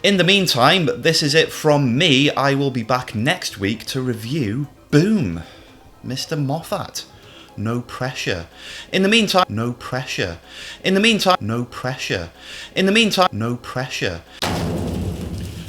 In the meantime, this is it from me. I will be back next week to review Boom, Mr. Moffat. No pressure. In the meantime, no pressure. In the meantime, no pressure. In the meantime, no pressure.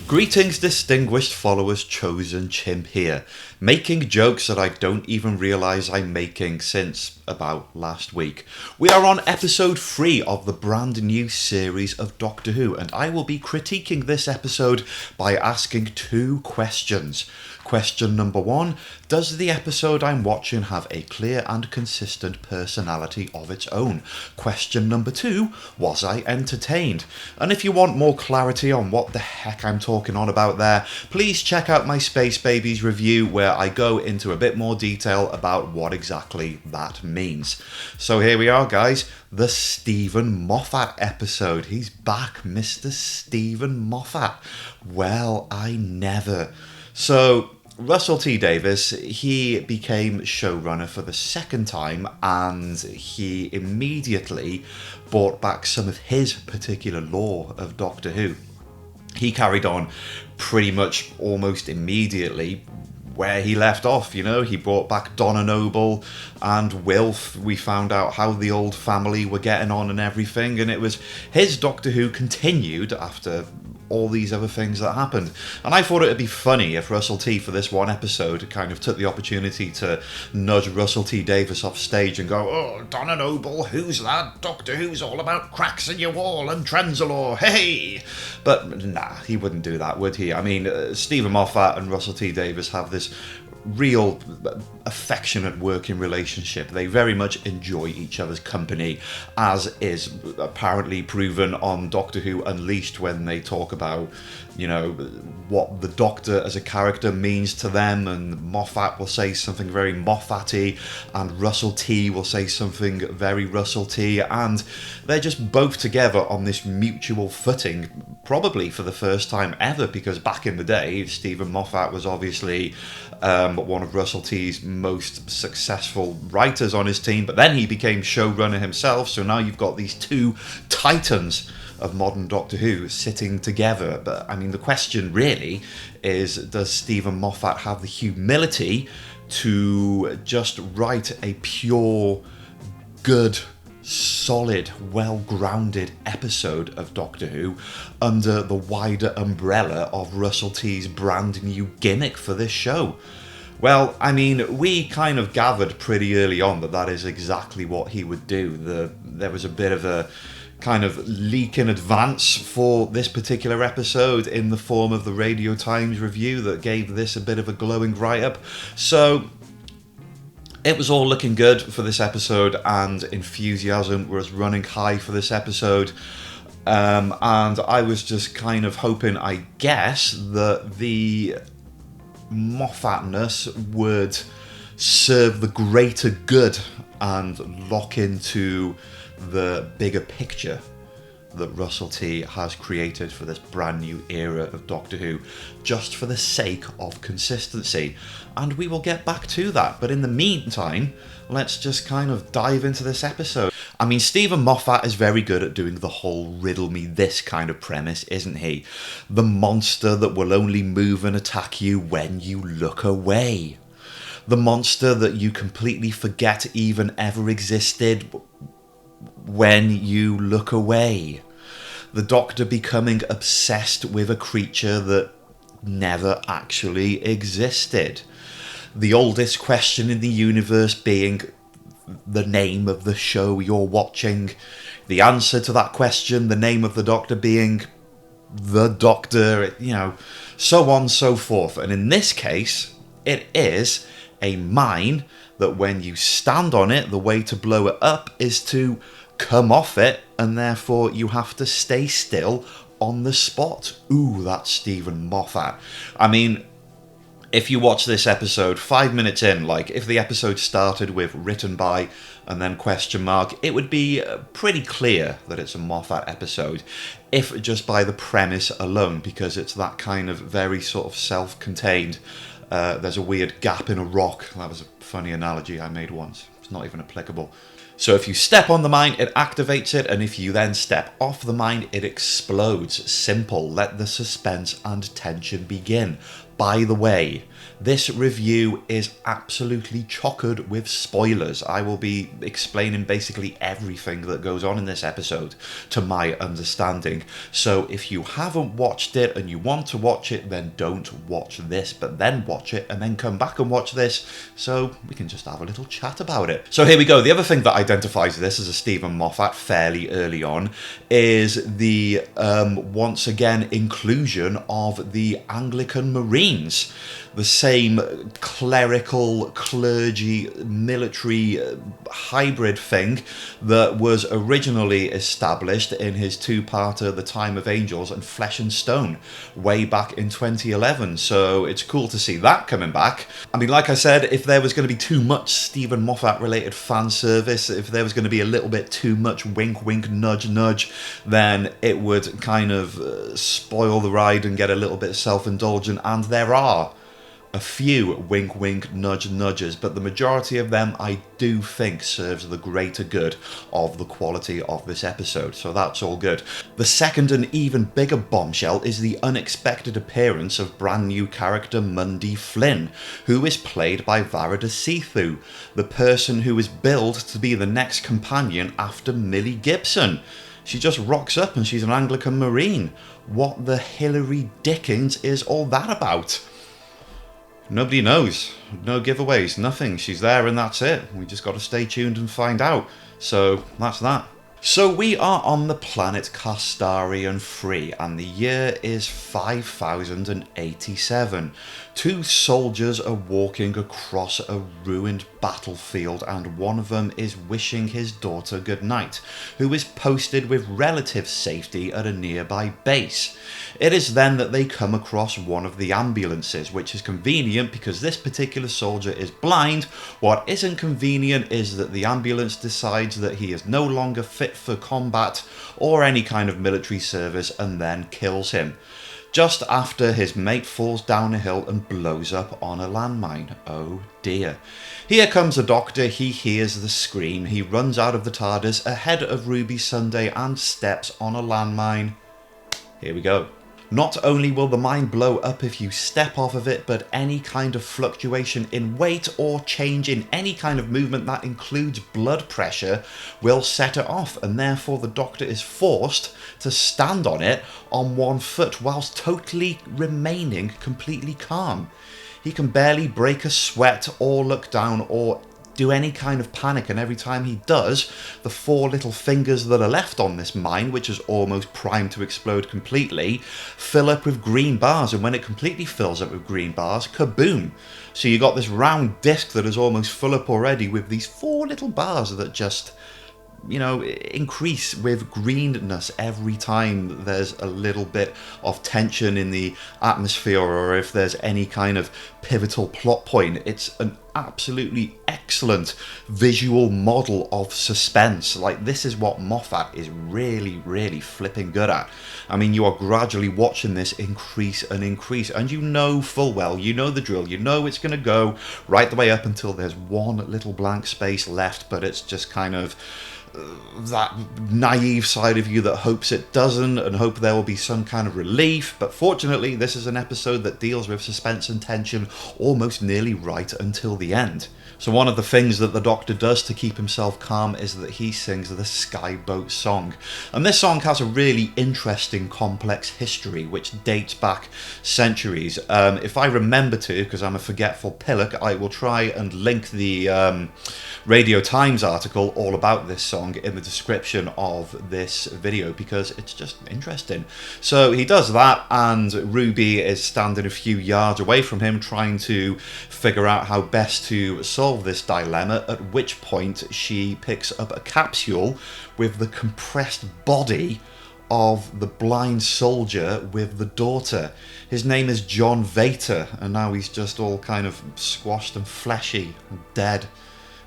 Greetings, distinguished followers, chosen chimp here, making jokes that I don't even realise I'm making since about last week. We are on episode 3 of the brand new series of Doctor Who, and I will be critiquing this episode by asking 2 questions. Question number 1, does the episode I'm watching have a clear and consistent personality of its own? Question number 2, was I entertained? And if you want more clarity on what the heck I'm talking on about there, please check out my Space Babies review where I go into a bit more detail about what exactly that means. So here we are, guys, the Steven Moffat episode. He's back, Mr. Steven Moffat. Well, I never. So, Russell T Davies, he became showrunner for the second time, and he immediately brought back some of his particular lore of Doctor Who. He carried on pretty much almost immediately where he left off, you know. He brought back Donna Noble and Wilf. We found out how the old family were getting on and everything, and it was his Doctor Who continued after all these other things that happened. And I thought it would be funny if Russell T, for this one episode, kind of took the opportunity to nudge Russell T Davies off stage and go, "Oh, Donna Noble, who's that? Doctor Who's all about cracks in your wall and Trenzalore, hey!" But nah, he wouldn't do that, would he? I mean, Steven Moffat and Russell T Davies have this real affectionate working relationship. They very much enjoy each other's company, as is apparently proven on Doctor Who Unleashed when they talk about, you know, what the Doctor as a character means to them, and Moffat will say something very Moffat-y and Russell T will say something very Russell T, and they're just both together on this mutual footing, probably for the first time ever, because back in the day Steven Moffat was obviously one of Russell T's most successful writers on his team, but then he became showrunner himself, so now you've got these 2 titans of modern Doctor Who sitting together. But I mean, the question really is, does Steven Moffat have the humility to just write a pure, good, solid, well-grounded episode of Doctor Who under the wider umbrella of Russell T's brand new gimmick for this show? Well, I mean, we kind of gathered pretty early on that that is exactly what he would do. There was a bit of a kind of leak in advance for this particular episode in the form of the Radio Times review that gave this a bit of a glowing write-up. So it was all looking good for this episode, and enthusiasm was running high for this episode. And I was just kind of hoping, I guess, that the Moffatness would serve the greater good and lock into the bigger picture that Russell T has created for this brand new era of Doctor Who, just for the sake of consistency. And we will get back to that, but in the meantime, let's just kind of dive into this episode. I mean, Steven Moffat is very good at doing the whole riddle me this kind of premise, isn't he? The monster that will only move and attack you when you look away. The monster that you completely forget even ever existed when you look away. The Doctor becoming obsessed with a creature that never actually existed. The oldest question in the universe being the name of the show you're watching. The answer to that question, the name of the Doctor being the Doctor, you know, so on and so forth. And in this case, it is a mine that when you stand on it, the way to blow it up is to come off it, and therefore you have to stay still on the spot. Ooh, that's Steven Moffat. I mean, if you watch this episode 5 minutes in, like if the episode started with written by and then question mark, it would be pretty clear that it's a Moffat episode, if just by the premise alone, because it's that kind of very sort of self-contained, there's a weird gap in a rock. That was a funny analogy I made once. It's not even applicable. So if you step on the mine, it activates it, and if you then step off the mine, it explodes. Simple. Let the suspense and tension begin. By the way, this review is absolutely chocked with spoilers. I will be explaining basically everything that goes on in this episode, to my understanding. So if you haven't watched it and you want to watch it, then don't watch this, but then watch it and then come back and watch this, so we can just have a little chat about it. So here we go. The other thing that identifies this as a Stephen Moffat fairly early on is the once again inclusion of the Anglican Marines. The same clerical, clergy, military hybrid thing that was originally established in his two-parter The Time of Angels and Flesh and Stone way back in 2011. So it's cool to see that coming back. I mean, like I said, if there was going to be too much Stephen Moffat related fan service, if there was going to be a little bit too much wink wink nudge nudge, then it would kind of spoil the ride and get a little bit self-indulgent, and there are a few wink wink nudge nudges, but the majority of them I do think serves the greater good of the quality of this episode, so that's all good. The second and even bigger bombshell is the unexpected appearance of brand new character Mundy Flynn, who is played by Varada Sethu, the person who is billed to be the next companion after Millie Gibson. She just rocks up and she's an Anglican Marine. What the Hillary Dickens is all that about? Nobody knows. No giveaways, nothing. She's there and that's it. We just got to stay tuned and find out. So that's that. So we are on the planet Castarian 3 and the year is 5087. Two soldiers are walking across a ruined battlefield and one of them is wishing his daughter goodnight, who is posted with relative safety at a nearby base. It is then that they come across one of the ambulances, which is convenient because this particular soldier is blind. What isn't convenient is that the ambulance decides that he is no longer fit for combat or any kind of military service and then kills him, just after his mate falls down a hill and blows up on a landmine. Oh dear. Here comes the doctor, he hears the scream, he runs out of the TARDIS ahead of Ruby Sunday and steps on a landmine. Here we go. Not only will the mine blow up if you step off of it, but any kind of fluctuation in weight or change in any kind of movement that includes blood pressure will set it off, and therefore the doctor is forced to stand on it on one foot whilst totally remaining completely calm. He can barely break a sweat or look down or do any kind of panic, and every time he does, the four little fingers that are left on this mine, which is almost primed to explode completely, fill up with green bars, and when it completely fills up with green bars, kaboom! So you got this round disc that is almost full up already with these four little bars that just, you know, increase with greenness every time there's a little bit of tension in the atmosphere or if there's any kind of pivotal plot point. It's an absolutely excellent visual model of suspense. Like, this is what Moffat is really flipping good at. I mean, you are gradually watching this increase and increase, and you know full well, you know the drill, you know it's going to go right the way up until there's one little blank space left, but it's just kind of that naive side of you that hopes it doesn't and hope there will be some kind of relief. But fortunately, this is an episode that deals with suspense and tension almost nearly right until the end. So one of the things that the Doctor does to keep himself calm is that he sings the Skyboat song. And this song has a really interesting, complex history which dates back centuries. If I remember to, because I'm a forgetful pillock, I will try and link the Radio Times article all about this song in the description of this video, because it's just interesting. So he does that, and Ruby is standing a few yards away from him trying to figure out how best to solve this dilemma, at which point she picks up a capsule with the compressed body of the blind soldier with the daughter. His name is John Vater, and now he's just all kind of squashed and fleshy and dead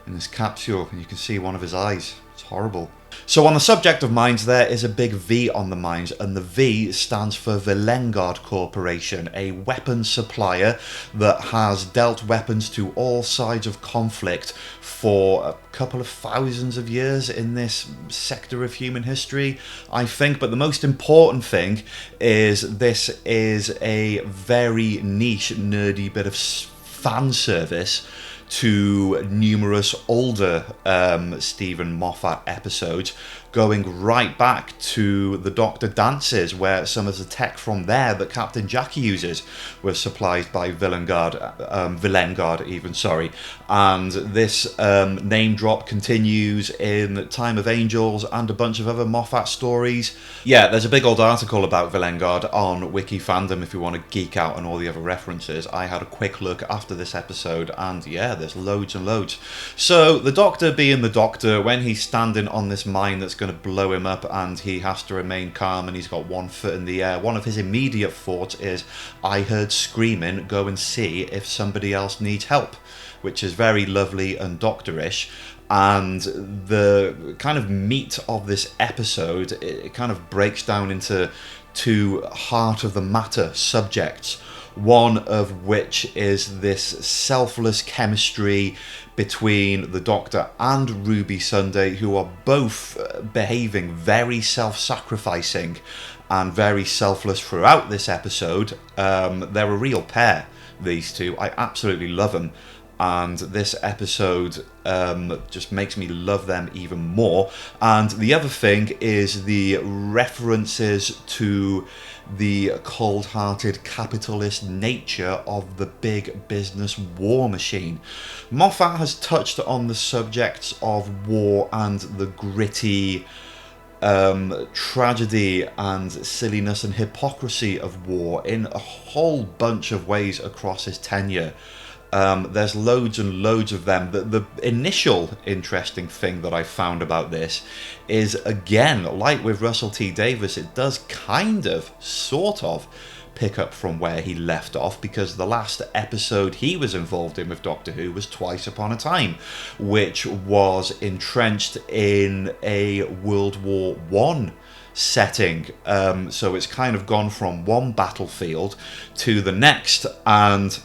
in this capsule, and you can see one of his eyes. It's horrible. So on the subject of mines, there is a big V on the mines, and the V stands for Vilengard Corporation, a weapons supplier that has dealt weapons to all sides of conflict for a couple of thousands of years in this sector of human history, I think. But the most important thing is this is a very niche, nerdy bit of fan service to numerous older Stephen Moffat episodes, going right back to the Doctor dances, where some of the tech from there that Captain Jackie uses was supplied by Vilengard even, sorry. And this name drop continues in Time of Angels and a bunch of other Moffat stories. Yeah, there's a big old article about Vilengard on Wiki Fandom if you want to geek out on all the other references. I had a quick look after this episode, and yeah, there's loads and loads. So the Doctor being the Doctor, when he's standing on this mine that's going to blow him up and he has to remain calm and he's got one foot in the air, one of his immediate thoughts is, I heard screaming, go and see if somebody else needs help, which is very lovely and doctorish. And the kind of meat of this episode, it kind of breaks down into two heart of the matter subjects, one of which is this selfless chemistry between the Doctor and Ruby Sunday, who are both behaving very self-sacrificing and very selfless throughout this episode. They're a real pair, these two. I absolutely love them. And this episode just makes me love them even more. And the other thing is the references to the cold-hearted capitalist nature of the big business war machine. Moffat has touched on the subjects of war and the gritty tragedy and silliness and hypocrisy of war in a whole bunch of ways across his tenure. There's loads and loads of them. The initial interesting thing that I found about this is, again, like with Russell T Davies, it does kind of, sort of, pick up from where he left off, because the last episode he was involved in with Doctor Who was Twice Upon a Time, which was entrenched in a World War One setting. So it's kind of gone from one battlefield to the next, and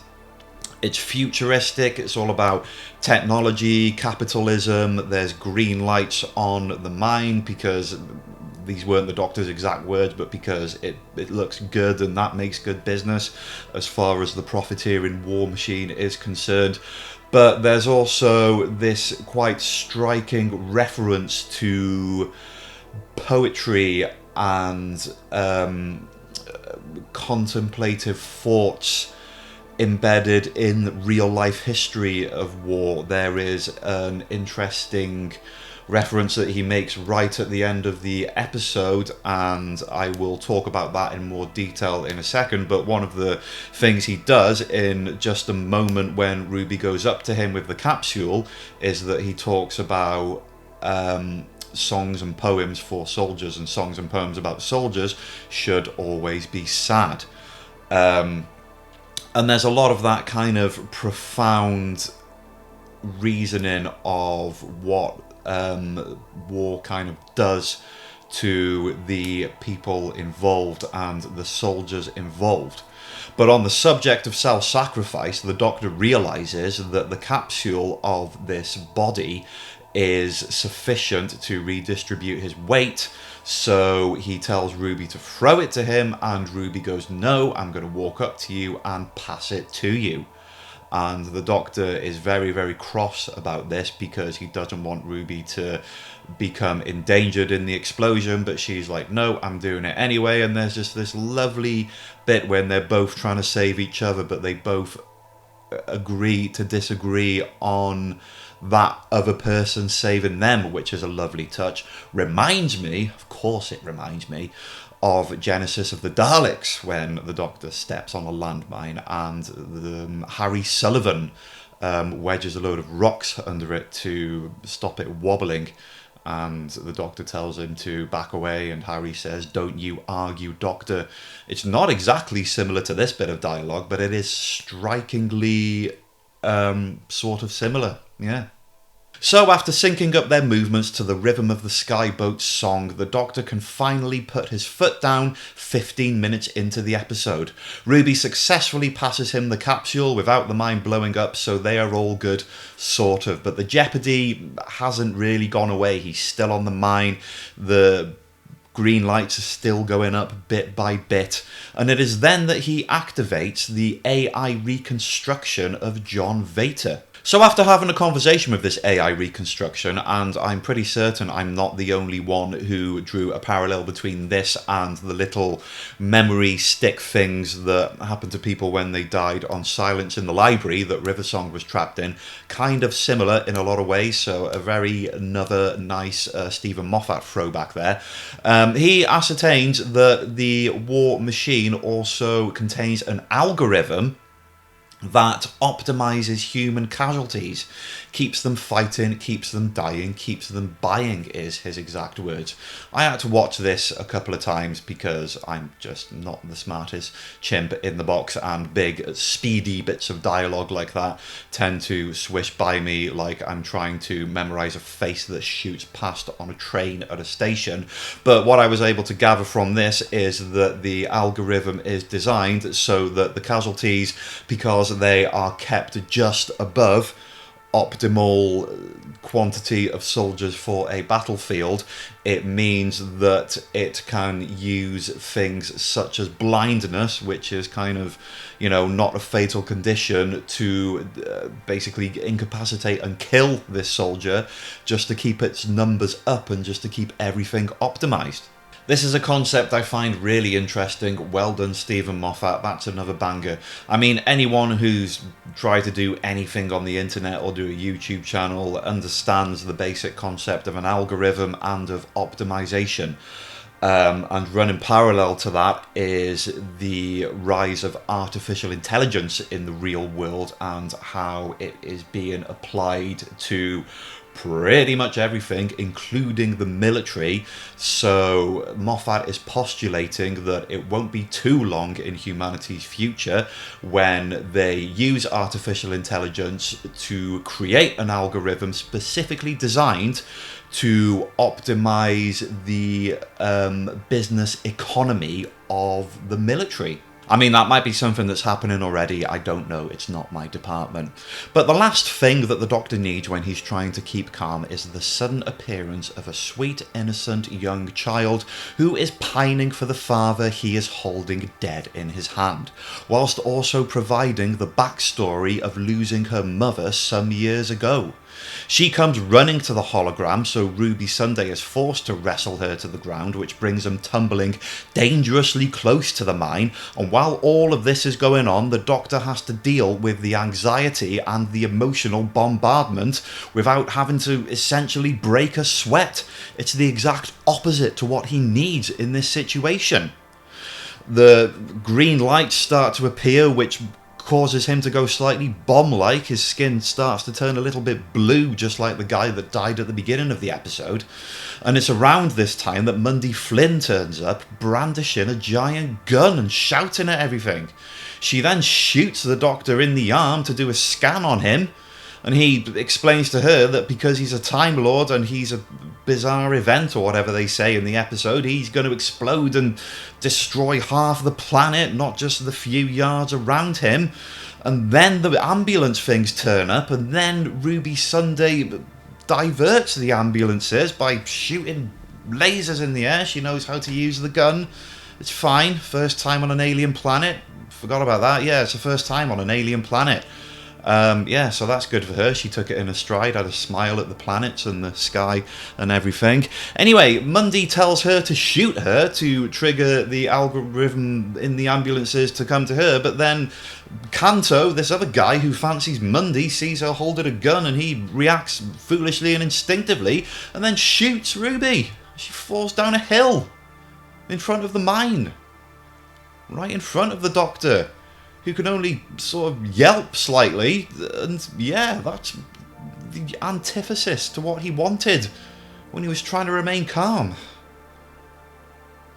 it's futuristic. It's all about technology, capitalism. There's green lights on the mine because these weren't the Doctor's exact words, but because it looks good and that makes good business as far as the profiteering war machine is concerned. But there's also this quite striking reference to poetry and contemplative thoughts embedded in real life history of war. There is an interesting reference that he makes right at the end of the episode, and I will talk about that in more detail in a second. But one of the things he does in just a moment when Ruby goes up to him with the capsule is that he talks about songs and poems for soldiers, and songs and poems about soldiers should always be sad. And there's a lot of that kind of profound reasoning of what war kind of does to the people involved and the soldiers involved. But on the subject of self-sacrifice, the Doctor realizes that the capsule of this body is sufficient to redistribute his weight. So he tells Ruby to throw it to him, and Ruby goes, no, I'm going to walk up to you and pass it to you. And the Doctor is very, very cross about this because he doesn't want Ruby to become endangered in the explosion, but she's like, no, I'm doing it anyway. And there's just this lovely bit when they're both trying to save each other, but they both agree to disagree on that other person saving them, which is a lovely touch. Reminds me, of course it reminds me, of Genesis of the Daleks, when the Doctor steps on a landmine and Harry Sullivan wedges a load of rocks under it to stop it wobbling, and the Doctor tells him to back away, and Harry says, don't you argue, Doctor. It's not exactly similar to this bit of dialogue, but it is strikingly sort of similar. Yeah. So after syncing up their movements to the rhythm of the Skyboat's song, the Doctor can finally put his foot down 15 minutes into the episode. Ruby successfully passes him the capsule without the mine blowing up, so they are all good, sort of. But the jeopardy hasn't really gone away. He's still on the mine. The green lights are still going up bit by bit. And it is then that he activates the AI reconstruction of John Vater. So after having a conversation with this AI reconstruction, and I'm pretty certain I'm not the only one who drew a parallel between this and the little memory stick things that happened to people when they died on Silence in the Library that Riversong was trapped in, kind of similar in a lot of ways, so another nice Stephen Moffat throwback there. He ascertains that the war machine also contains an algorithm that optimizes human casualties, keeps them fighting, keeps them dying, keeps them buying, is his exact words. I had to watch this a couple of times because I'm just not the smartest chimp in the box, and big, speedy bits of dialogue like that tend to swish by me like I'm trying to memorize a face that shoots past on a train at a station. But what I was able to gather from this is that the algorithm is designed so that the casualties, because they are kept just above optimal quantity of soldiers for a battlefield, it means that it can use things such as blindness, which is kind of, not a fatal condition, to basically incapacitate and kill this soldier just to keep its numbers up and just to keep everything optimized. This is a concept I find really interesting. Well done, Stephen Moffat. That's another banger. I mean, anyone who's tried to do anything on the internet or do a YouTube channel understands the basic concept of an algorithm and of optimization. And running parallel to that is the rise of artificial intelligence in the real world and how it is being applied to pretty much everything, including the military. So Moffat is postulating that it won't be too long in humanity's future when they use artificial intelligence to create an algorithm specifically designed to optimize the business economy of the military. I mean, that might be something that's happening already, I don't know, it's not my department. But the last thing that the Doctor needs when he's trying to keep calm is the sudden appearance of a sweet, innocent young child who is pining for the father he is holding dead in his hand, whilst also providing the backstory of losing her mother some years ago. She comes running to the hologram, so Ruby Sunday is forced to wrestle her to the ground, which brings them tumbling dangerously close to the mine. And while all of this is going on, the Doctor has to deal with the anxiety and the emotional bombardment without having to essentially break a sweat. It's the exact opposite to what he needs in this situation. The green lights start to appear, which causes him to go slightly bomb-like. His skin starts to turn a little bit blue, just like the guy that died at the beginning of the episode. And it's around this time that Mundy Flynn turns up, brandishing a giant gun and shouting at everything. She then shoots the Doctor in the arm to do a scan on him, and he explains to her that because he's a Time Lord and he's a bizarre event, or whatever they say in the episode, he's going to explode and destroy half the planet, not just the few yards around him. And then the ambulance things turn up, and then Ruby Sunday diverts the ambulances by shooting lasers in the air. She knows how to use the gun. It's fine. First time on an alien planet. Forgot about that. Yeah, it's the first time on an alien planet. So that's good for her. She took it in a stride, had a smile at the planets and the sky and everything. Anyway, Mundy tells her to shoot her to trigger the algorithm in the ambulances to come to her, but then Kanto, this other guy who fancies Mundy, sees her holding a gun and he reacts foolishly and instinctively and then shoots Ruby. She falls down a hill in front of the mine, right in front of the Doctor, who can only sort of yelp slightly. And yeah, that's the antithesis to what he wanted when he was trying to remain calm.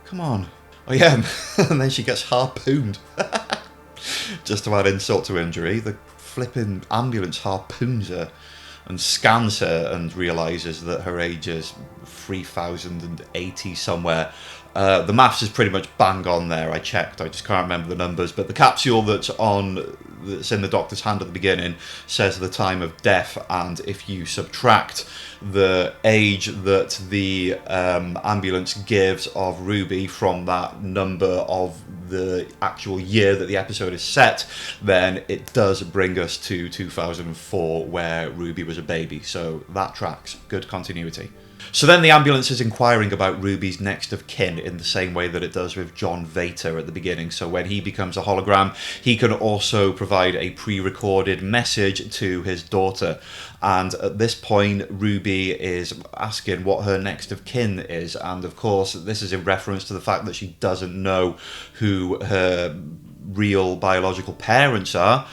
Come on. Oh yeah, and then she gets harpooned. Just to add insult to injury, the flipping ambulance harpoons her. and scans her and realises that her age is 3080 somewhere. The maths is pretty much bang on there. I checked, I just can't remember the numbers, but the capsule that's in the Doctor's hand at the beginning says the time of death, and if you subtract the age that the ambulance gives of Ruby from that number of the actual year that the episode is set, then it does bring us to 2004, where Ruby was a baby. So that tracks. Good continuity. So then the ambulance is inquiring about Ruby's next of kin in the same way that it does with John Vader at the beginning. So when he becomes a hologram, he can also provide a pre-recorded message to his daughter. And at this point, Ruby is asking what her next of kin is. And of course, this is in reference to the fact that she doesn't know who her real biological parents are.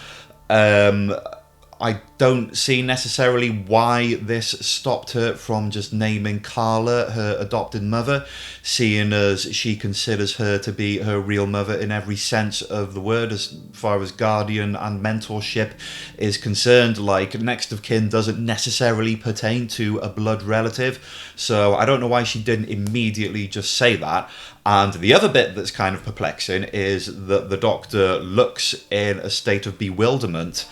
I don't see necessarily why this stopped her from just naming Carla her adopted mother, seeing as she considers her to be her real mother in every sense of the word as far as guardian and mentorship is concerned. Like, next of kin doesn't necessarily pertain to a blood relative, so I don't know why she didn't immediately just say that. And the other bit that's kind of perplexing is that the Doctor looks in a state of bewilderment,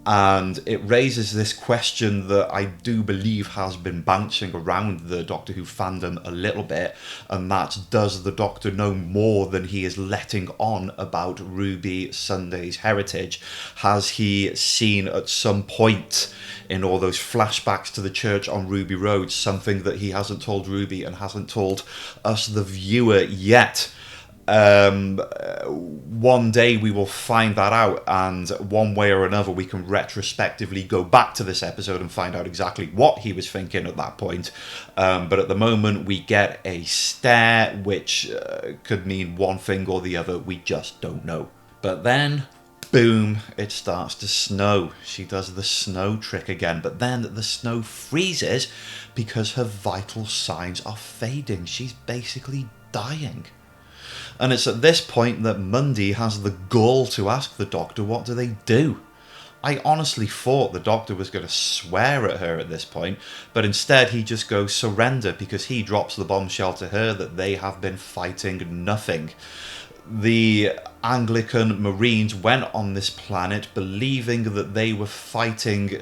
and it raises this question that I do believe has been bouncing around the Doctor Who fandom a little bit, and that's, does the Doctor know more than he is letting on about Ruby Sunday's heritage? Has he seen at some point in all those flashbacks to the church on Ruby Road something that he hasn't told Ruby and hasn't told us, the viewer, yet? One day we will find that out, and one way or another we can retrospectively go back to this episode and find out exactly what he was thinking at that point. But at the moment we get a stare, which could mean one thing or the other, we just don't know. But then, boom, it starts to snow. She does the snow trick again, but then the snow freezes because her vital signs are fading. She's basically dying. And it's at this point that Mundy has the gall to ask the Doctor, what do they do? I honestly thought the Doctor was going to swear at her at this point, but instead he just goes surrender, because he drops the bombshell to her that they have been fighting nothing. The Anglican Marines went on this planet believing that they were fighting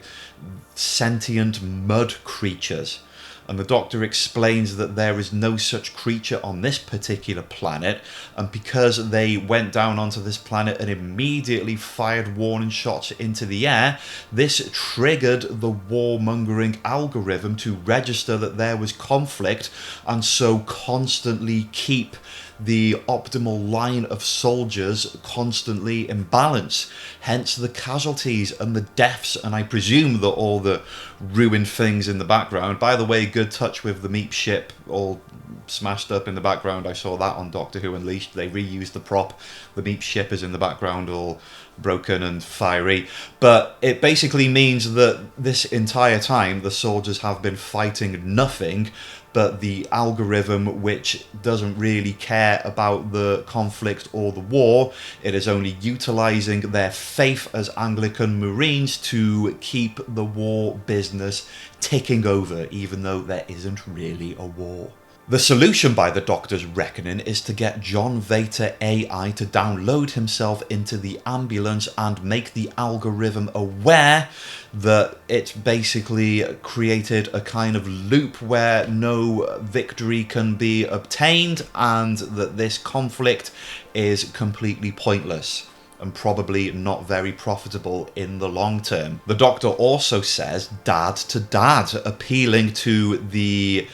sentient mud creatures. And the Doctor explains that there is no such creature on this particular planet, and because they went down onto this planet and immediately fired warning shots into the air, this triggered the warmongering algorithm to register that there was conflict, and so constantly keep the optimal line of soldiers constantly in balance. Hence the casualties and the deaths, and I presume that all the ruined things in the background. By the way, good touch with the Meep ship all smashed up in the background. I saw that on Doctor Who Unleashed. They reused the prop. The Meep ship is in the background all broken and fiery. But it basically means that this entire time the soldiers have been fighting nothing, but the algorithm, which doesn't really care about the conflict or the war, it is only utilising their faith as Anglican Marines to keep the war business ticking over, even though there isn't really a war. The solution, by the Doctor's reckoning, is to get John Vader AI to download himself into the ambulance and make the algorithm aware that it's basically created a kind of loop where no victory can be obtained, and that this conflict is completely pointless and probably not very profitable in the long term. The Doctor also says dad to dad, appealing to the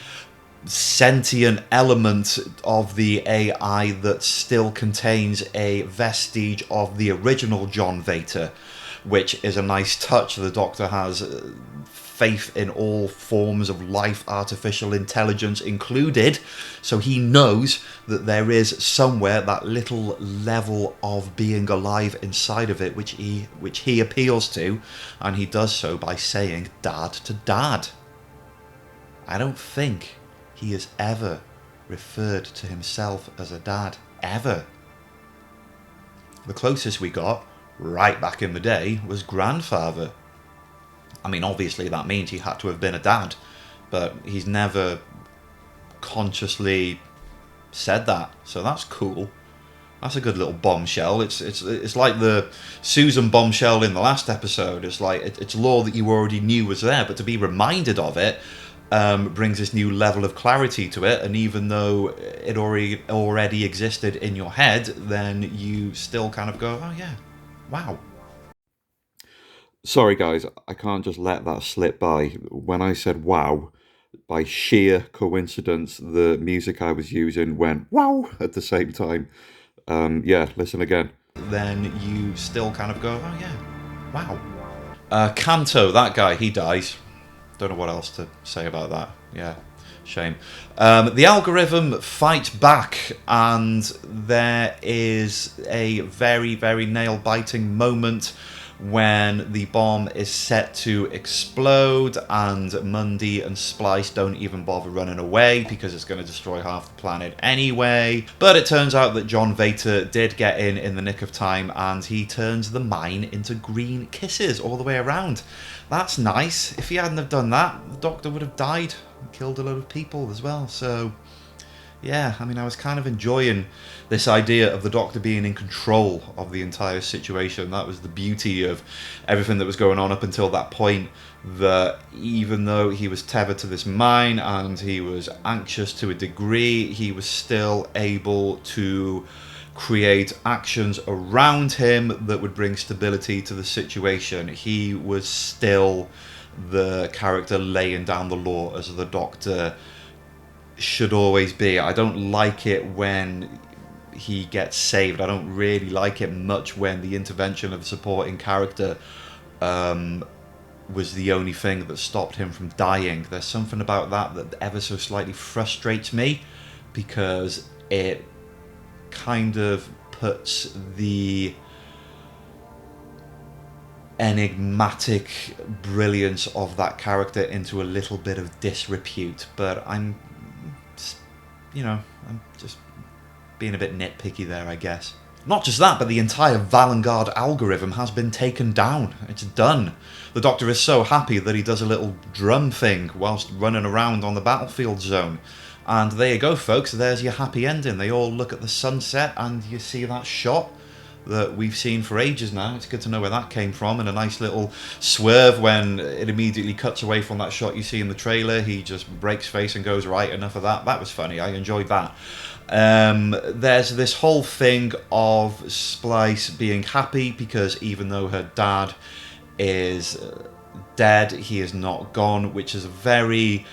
sentient element of the AI that still contains a vestige of the original John Vader, which is a nice touch. The Doctor has faith in all forms of life, artificial intelligence included, so he knows that there is somewhere that little level of being alive inside of it which he appeals to, and he does so by saying dad to dad. I don't think he has ever referred to himself as a dad, ever. The closest we got, right back in the day, was grandfather. I mean, obviously that means he had to have been a dad, but he's never consciously said that, so that's cool. That's a good little bombshell. It's like the Susan bombshell in the last episode. It's like it's lore that you already knew was there, but to be reminded of it brings this new level of clarity to it. And even though it already existed in your head, then you still kind of go, oh yeah, wow. Sorry, guys, I can't just let that slip by. When I said wow, by sheer coincidence, the music I was using went wow at the same time. Yeah, listen again. Then you still kind of go, oh yeah, wow. Kanto, that guy, he dies. Don't know what else to say about that. Yeah, shame. The algorithm fight back, and there is a very, very nail-biting moment when the bomb is set to explode, and Mundy and Splice don't even bother running away because it's going to destroy half the planet anyway. But it turns out that John Vader did get in the nick of time, and he turns the mine into green kisses all the way around. That's nice. If he hadn't have done that, the Doctor would have died and killed a load of people as well. So yeah, I mean, I was kind of enjoying this idea of the Doctor being in control of the entire situation. That was the beauty of everything that was going on up until that point, that even though he was tethered to this mine and he was anxious to a degree, he was still able to create actions around him that would bring stability to the situation. He was still the character laying down the law as the Doctor should always be. I don't like it when he gets saved. I don't really like it much when the intervention of a supporting character was the only thing that stopped him from dying. There's something about that ever so slightly frustrates me, because it kind of puts the enigmatic brilliance of that character into a little bit of disrepute. But I'm just being a bit nitpicky there, I guess. Not just that, but the entire Valengard algorithm has been taken down. It's done. The Doctor is so happy that he does a little drum thing whilst running around on the battlefield zone. And there you go, folks. There's your happy ending. They all look at the sunset and you see that shot that we've seen for ages now. It's good to know where that came from, and a nice little swerve when it immediately cuts away from that shot you see in the trailer. He just breaks face and goes, right, enough of that. That was funny. I enjoyed that. There's this whole thing of Splice being happy because even though her dad is dead, he is not gone, which is a very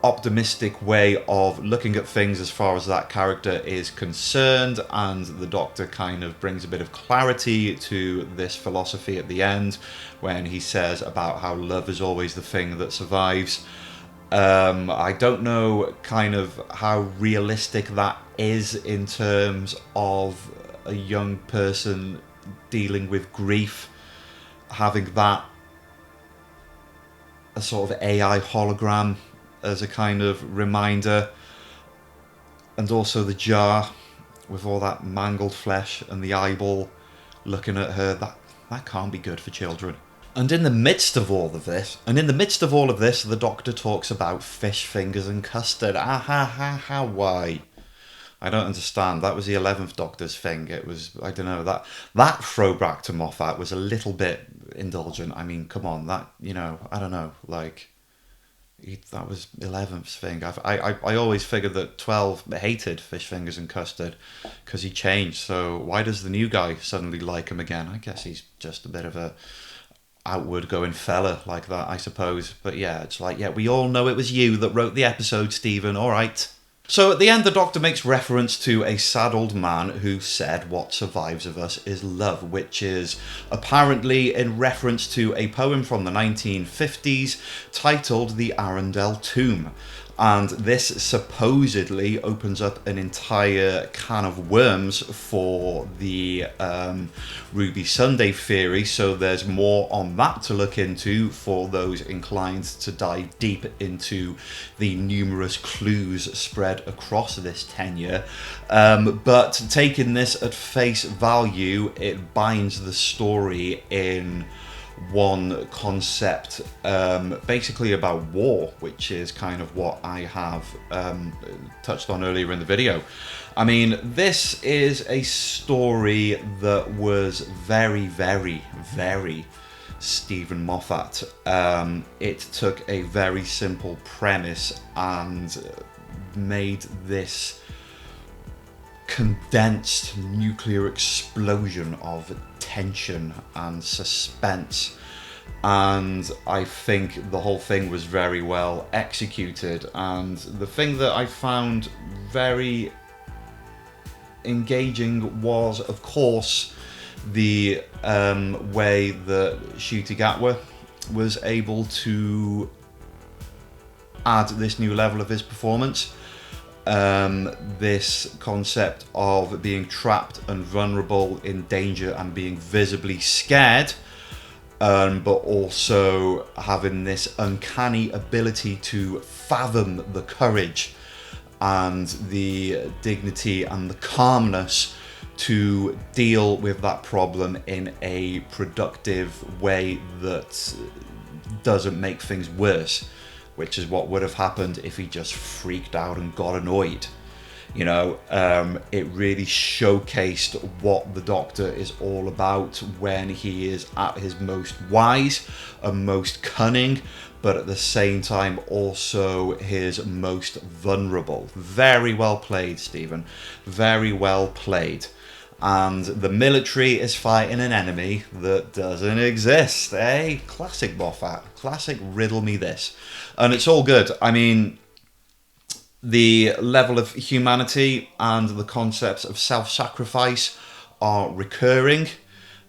optimistic way of looking at things as far as that character is concerned, and the Doctor kind of brings a bit of clarity to this philosophy at the end when he says about how love is always the thing that survives. I don't know kind of how realistic that is in terms of a young person dealing with grief, having that a sort of AI hologram as a kind of reminder, and also the jar with all that mangled flesh and the eyeball looking at her. That can't be good for children. And in the midst of all of this, the Doctor talks about fish fingers and custard. Why? I don't understand. That was the 11th Doctor's thing. It was, I don't know, that throwback to Moffat was a little bit indulgent. I mean, come on, that, I don't know, like, that was 11th's thing. I always figured that 12 hated fish fingers and custard because he changed. So why does the new guy suddenly like him again? I guess he's just a bit of a outward going fella like that, I suppose. But yeah, it's like, yeah, we all know it was you that wrote the episode, Stephen. All right. So at the end, the Doctor makes reference to a sad old man who said what survives of us is love, which is apparently in reference to a poem from the 1950s titled The Arundel Tomb. And this supposedly opens up an entire can of worms for the Ruby Sunday theory, so there's more on that to look into for those inclined to dive deep into the numerous clues spread across this tenure. But taking this at face value, it binds the story in one concept basically about war, which is kind of what I have touched on earlier in the video. I mean, this is a story that was very, very, very Stephen Moffat. It took a very simple premise and made this condensed nuclear explosion of tension and suspense, and I think the whole thing was very well executed. And the thing that I found very engaging was, of course, the way that Ncuti Gatwa was able to add this new level of his performance. This concept of being trapped and vulnerable, in danger, and being visibly scared, but also having this uncanny ability to fathom the courage and the dignity and the calmness to deal with that problem in a productive way that doesn't make things worse, which is what would have happened if he just freaked out and got annoyed. You know, it really showcased what the Doctor is all about when he is at his most wise and most cunning, but at the same time also his most vulnerable. Very well played, Stephen. Very well played. And the military is fighting an enemy that doesn't exist, eh? Classic Moffat. Classic riddle me this. And it's all good. I mean, the level of humanity and the concepts of self-sacrifice are recurring.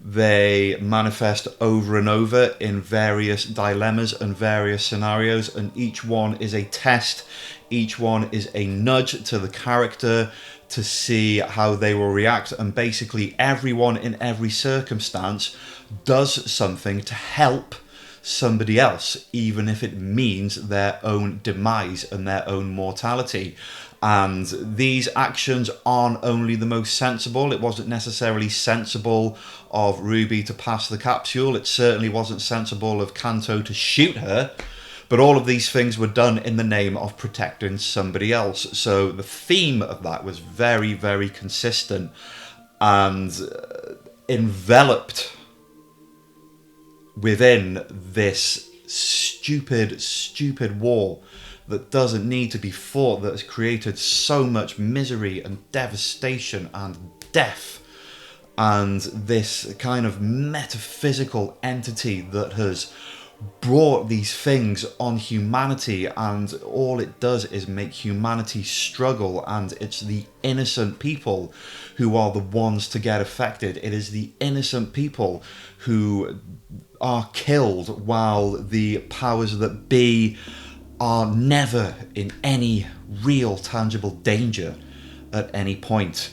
They manifest over and over in various dilemmas and various scenarios, and each one is a test. Each one is a nudge to the character to see how they will react, and basically everyone in every circumstance does something to help somebody else, even if it means their own demise and their own mortality. And these actions aren't only the most sensible. It wasn't necessarily sensible of Ruby to pass the capsule. It certainly wasn't sensible of Kanto to shoot her. But all of these things were done in the name of protecting somebody else. So the theme of that was very, very consistent and enveloped within this stupid, stupid war that doesn't need to be fought, that has created so much misery and devastation and death. And this kind of metaphysical entity that has brought these things on humanity, and all it does is make humanity struggle, and it's the innocent people who are the ones to get affected. It is the innocent people who are killed, while the powers that be are never in any real tangible danger at any point.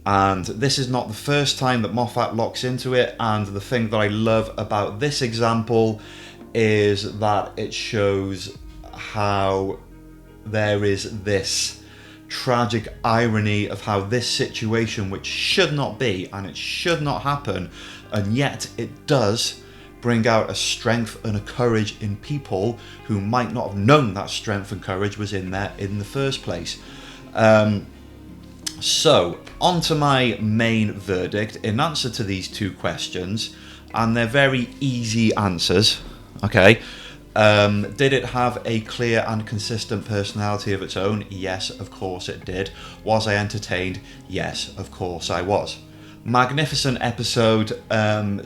And this is not the first time that Moffat locks into it, and the thing that I love about this example is that it shows how there is this tragic irony of how this situation, which should not be and it should not happen, and yet it does, bring out a strength and a courage in people who might not have known that strength and courage was in there in the first place. So, on to my main verdict in answer to these two questions, and they're very easy answers. Okay, did it have a clear and consistent personality of its own? Yes, of course it did. Was I entertained? Yes, of course I was. Magnificent episode.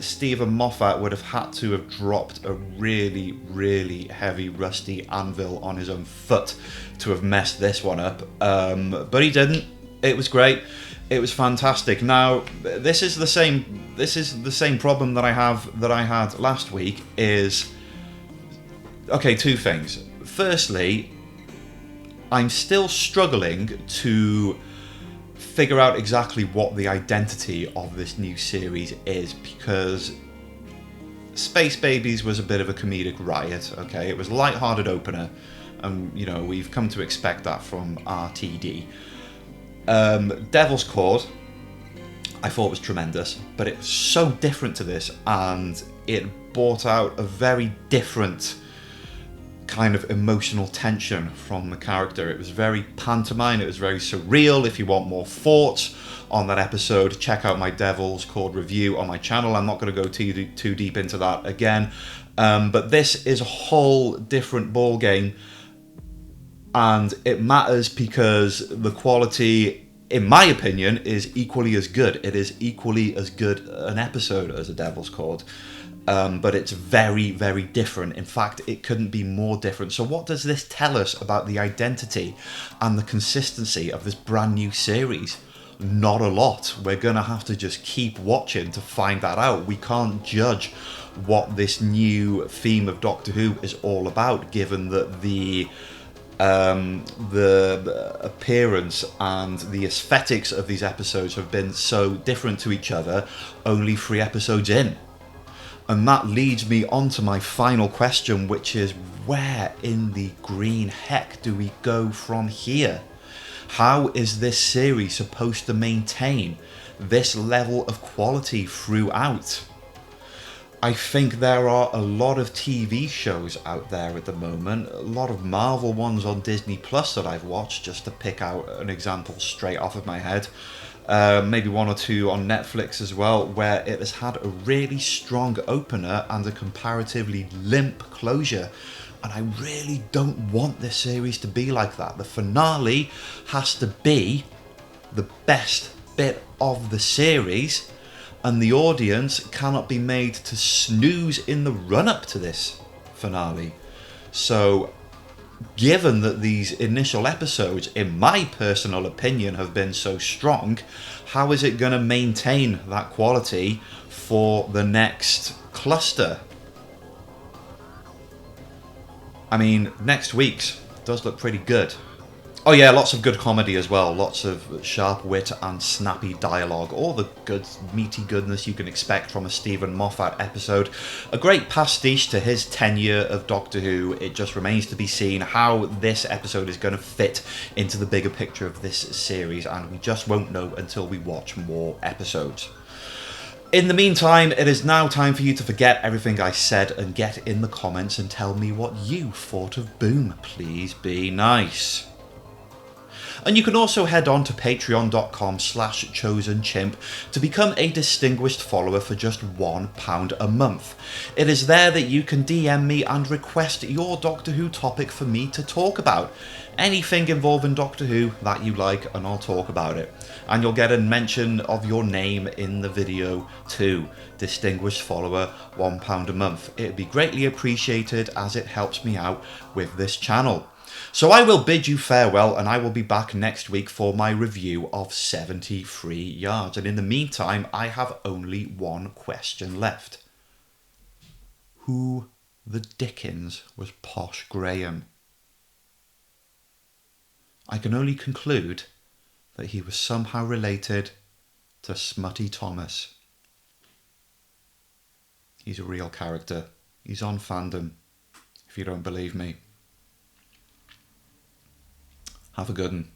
Stephen Moffat would have had to have dropped a really, really heavy, rusty anvil on his own foot to have messed this one up. But he didn't. It was great. It was fantastic. Now, this is the same problem that I had last week. Is okay, two things. Firstly, I'm still struggling to figure out exactly what the identity of this new series is, because Space Babies was a bit of a comedic riot, okay? It was a light-hearted opener, and, you know, we've come to expect that from RTD. Devil's Cord, I thought was tremendous, but it was so different to this, and it brought out a very different kind of emotional tension from the character. It was very pantomime, it was very surreal. If you want more thoughts on that episode, check out my Devil's Cord review on my channel. I'm not going to go too deep into that again, but this is a whole different ball game, and it matters because the quality, in my opinion, is equally as good. It is equally as good an episode as A Devil's Cord. But it's very, very different. In fact, it couldn't be more different. So what does this tell us about the identity and the consistency of this brand new series? Not a lot. We're going to have to just keep watching to find that out. We can't judge what this new theme of Doctor Who is all about, given that the appearance and the aesthetics of these episodes have been so different to each other only 3 episodes in. And that leads me on to my final question, which is, where in the green heck do we go from here? How is this series supposed to maintain this level of quality throughout? I think there are a lot of TV shows out there at the moment, a lot of Marvel ones on Disney Plus that I've watched, just to pick out an example straight off of my head. Maybe 1 or 2 on Netflix as well, where it has had a really strong opener and a comparatively limp closure. And I really don't want this series to be like that. The finale has to be the best bit of the series, and the audience cannot be made to snooze in the run-up to this finale. So, given that these initial episodes, in my personal opinion, have been so strong, how is it going to maintain that quality for the next cluster? I mean, next week's does look pretty good. Oh yeah, lots of good comedy as well, lots of sharp wit and snappy dialogue, all the good meaty goodness you can expect from a Stephen Moffat episode. A great pastiche to his tenure of Doctor Who. It just remains to be seen how this episode is going to fit into the bigger picture of this series, and we just won't know until we watch more episodes. In the meantime, it is now time for you to forget everything I said and get in the comments and tell me what you thought of Boom. Please be nice. And you can also head on to patreon.com/chosenchimp to become a distinguished follower for just £1 a month. It is there that you can DM me and request your Doctor Who topic for me to talk about. Anything involving Doctor Who that you like, and I'll talk about it. And you'll get a mention of your name in the video too. Distinguished follower, £1 a month. It would be greatly appreciated as it helps me out with this channel. So I will bid you farewell, and I will be back next week for my review of 73 Yards. And in the meantime, I have only one question left. Who the dickens was Posh Graham? I can only conclude that he was somehow related to Smutty Thomas. He's a real character. He's on Fandom, if you don't believe me. Have a good one.